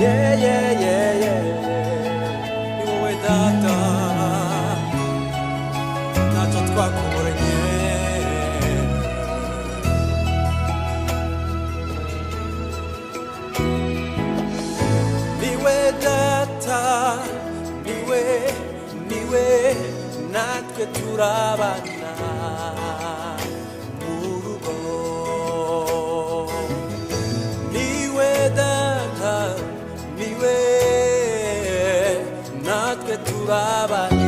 yeah, yeah, yeah, yeah. Ni wowe data ntacyo twakuburanye. Niwe data, niwe natwe turabana mu rugo. Niwe data, niwe natwe turabana.